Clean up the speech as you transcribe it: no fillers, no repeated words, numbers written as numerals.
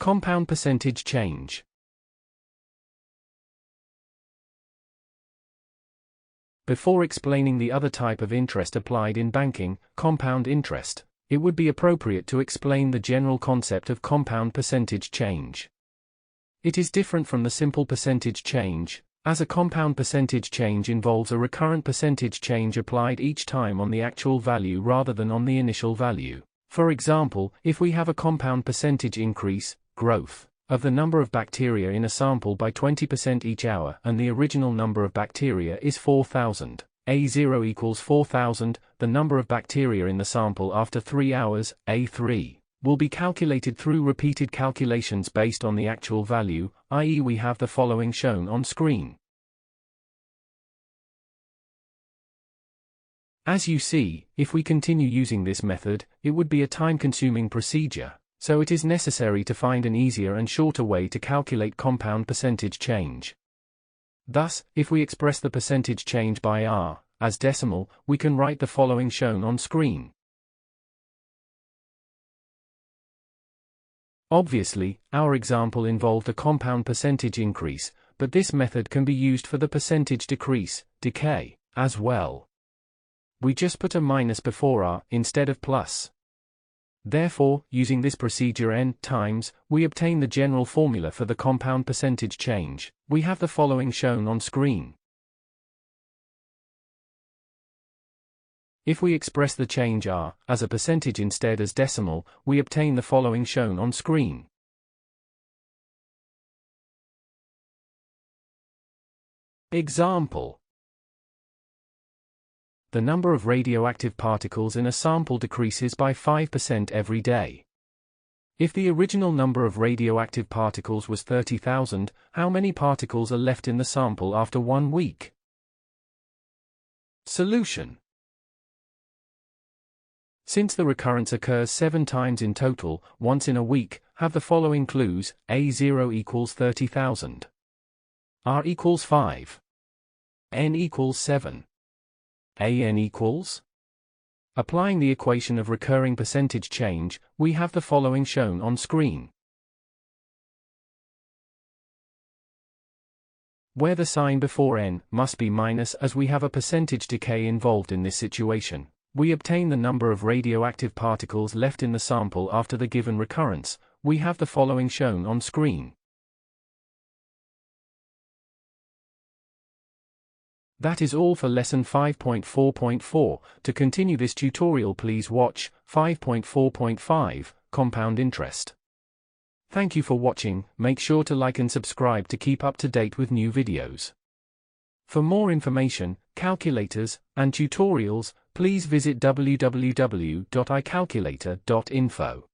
Compound percentage change. Before explaining the other type of interest applied in banking, compound interest, it would be appropriate to explain the general concept of compound percentage change. It is different from the simple percentage change, as a compound percentage change involves a recurrent percentage change applied each time on the actual value rather than on the initial value. For example, if we have a compound percentage increase, growth, of the number of bacteria in a sample by 20% each hour and the original number of bacteria is 4,000, A0 equals 4,000, the number of bacteria in the sample after 3 hours, A3, will be calculated through repeated calculations based on the actual value, i.e. we have the following shown on screen. As you see, if we continue using this method, it would be a time-consuming procedure, so it is necessary to find an easier and shorter way to calculate compound percentage change. Thus, if we express the percentage change by R, as decimal, we can write the following shown on screen. Obviously, our example involved a compound percentage increase, but this method can be used for the percentage decrease, decay, as well. We just put a minus before R instead of plus. Therefore, using this procedure n times, we obtain the general formula for the compound percentage change. We have the following shown on screen. If we express the change R as a percentage instead as decimal, we obtain the following shown on screen. Example: the number of radioactive particles in a sample decreases by 5% every day. If the original number of radioactive particles was 30,000, how many particles are left in the sample after 1 week? Solution: since the recurrence occurs 7 times in total, once in a week, have the following clues: A0 equals 30,000. R equals 5. N equals 7. AN equals? Applying the equation of recurring percentage change, we have the following shown on screen. Where the sign before N must be minus as we have a percentage decay involved in this situation, we obtain the number of radioactive particles left in the sample after the given recurrence. We have the following shown on screen. That is all for lesson 5.4.4. To continue this tutorial, please watch 5.4.5, Compound Interest. Thank you for watching. Make sure to like and subscribe to keep up to date with new videos. For more information, calculators, and tutorials, please visit www.icalculator.info.